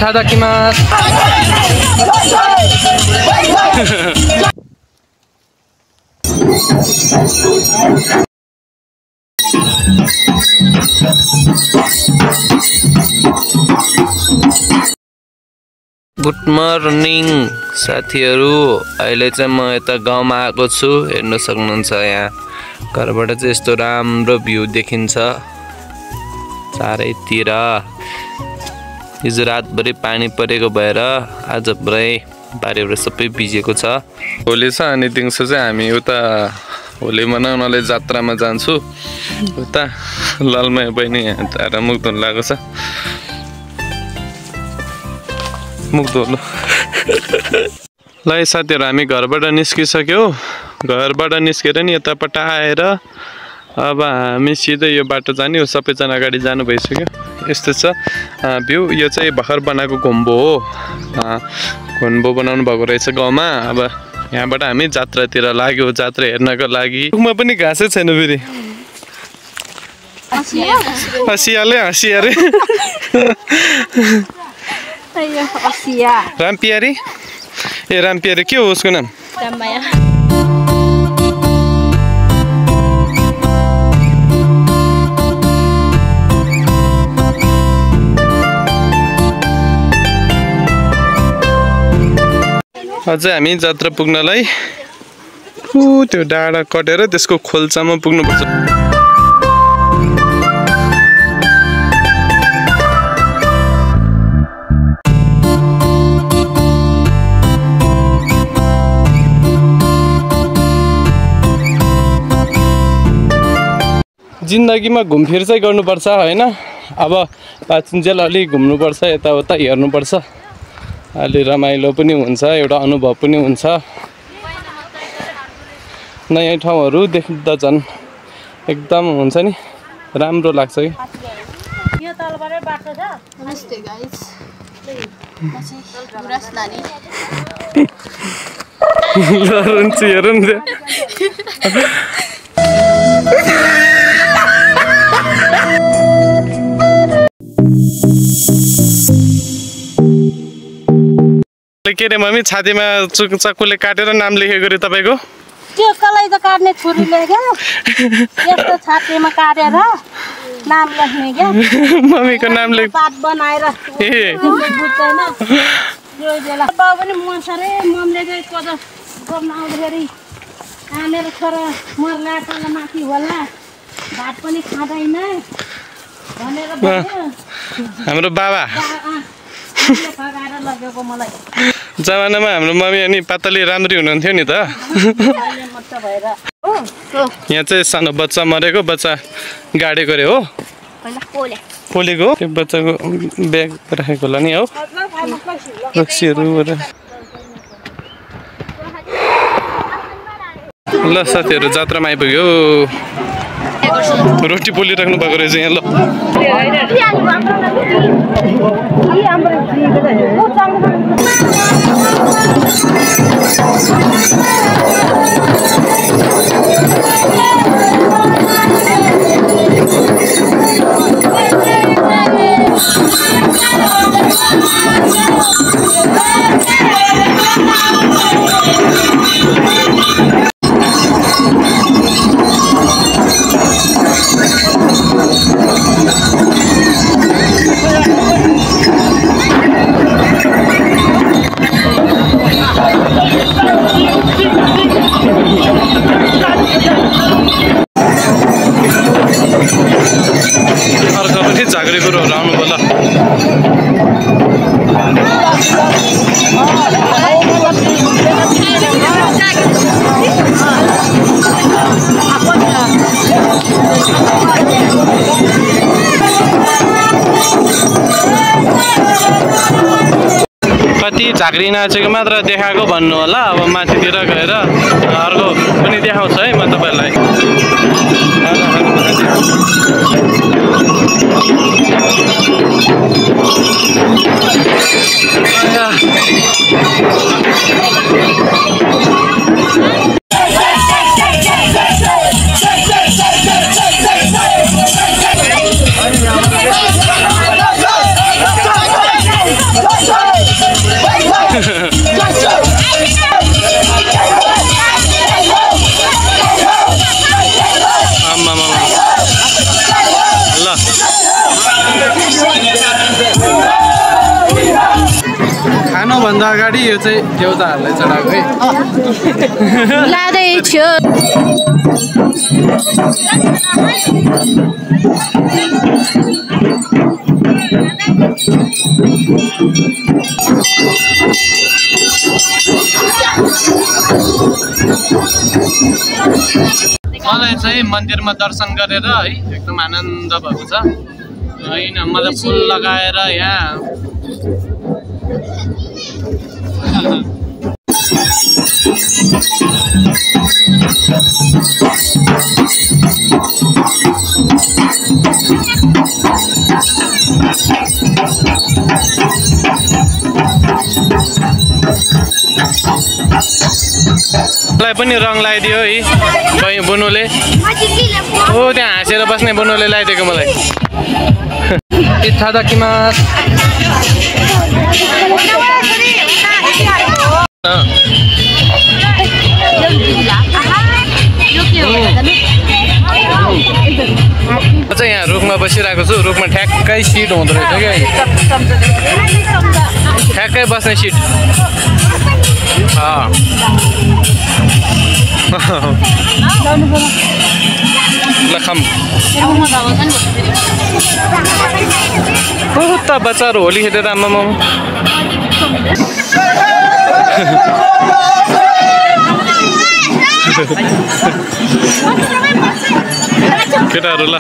इतादाकिमासु good morning साथीहरु अहिले चाहिँ म यता गाउँमा आएको छु हेर्न सक्नुहुन्छ यहाँ घरबाट चाहिँ यस्तो राम्रो भ्यू देखिन्छ चारैतिर हिजो रातभरि पानी परेको भएर आज पुरै बारीबाट सबै भिजेको छ होली छ अनि दिउँसो चाहिँ हामी उता होली मनाउनले जात्रामा जान्छु उता ललमाया बहिनी यहाँ मुख धुन लागेको छ मुख धुनु ल साथीहरु हामी घरबाट निस्किसक्यौ घरबाट निस्केर नि यतापट्टि आएर अब हामी सिधै यो बाटो जाने हो सबैजना अगाडि जानु भइसक्यो यस्तो छ भ्यू यो चाहिँ भर्खर बनाएको घुम्बो हो घुम्बो बनाउनु भएको रहेछ गाउँमा अब यहाँबाट हामी जात्रातिर लाग्यो जात्रा हेर्नको लागि रुखमा पनि घाँसै छैन फेरि हँसिया रे रामपियारी ए रामपियारी के हो उसको नाम राममाया अझै हामी जात्रा पुग्नलाई त्यो डाँडा कटेर त्यसको खोल्चामा पुग्नुपर्छ जिन्दगीमा घुमफिर चाहिँ गर्नुपर्छ हैन अब पाछिन्जेल अलि घुम्नुपर्छ यताउता हेर्नुपर्छ अलि रमाइलो पनि हुन्छ एउटा अनुभव पनि हुन्छ नयाँ ठाउँहरू देख्दा झन् एकदम हुन्छ नि राम्रो लाग्छ कि यो तलबाटै बाटो छ नमस्ते गाइस गुरास नानी लरुन्छ हेरौँ न के रे मम्मी छातीमा चक्कुले काटेर नाम लेखेको रे तपाईको त्यो कलै त काट्ने छुरीले के यस्तो छातीमा काटेर नाम लेख्ने के मम्मीको नाम लेख पात बनाएर ए बुझ्दैन यो बेला बाबु पनि मसरे मम्मीले चाहिँ कोदो गर्न आउँदाखेरि मेरो छोरा मर्ला तल माथि होला भात पनि खाँदैन भनेर भन्यो हाम्रो बाबा फगाएर लगेको मलाई जमानामा हाम्रो मम्मी अनि पातली राम्री हुनुहुन्थ्यो नि त यहाँ चाहिँ सानो बच्चा मरेको बच्चा गाडेको रे हो पोलेको त्यो बच्चाको ब्याग राखेको होला नि हो रक्सीहरू ल साथीहरू जात्रामा आइपुग्यो रोटी पोलिराख्नु भएको रहेछ यहाँ ल अर्को पनि झाँक्री कुरोहरू आउनु पर्ला कति झाँक्री नाचेको मात्र देखाएको भन्नु होला अब माथितिर गएर अर्को पनि देखाउँछ है म तपाईहरुलाई भन्दा अगाडि यो चाहिँ देउताहरूलाई चढाएको है लादैछु मलाई चाहिँ मन्दिरमा दर्शन गरेर है एकदम आनन्द भएको छ हैन मलाई फुल लगाएर यहाँ मलाई पनि रङ लगाइदियो है बुनुले ओ त्यहाँ हाँसेर बस्ने बुनुले लगाइदिएको मलाई इत्थादाकिमास चाहिँ यहाँ रुखमा बसिरहेको छु रुखमा ठ्याक्कै सिट हुँदो रहेछ क्या ठ्याक्कै बस्ने सिट लखम त बच्चाहरू होली खेलेर आमामा केटाहरू ल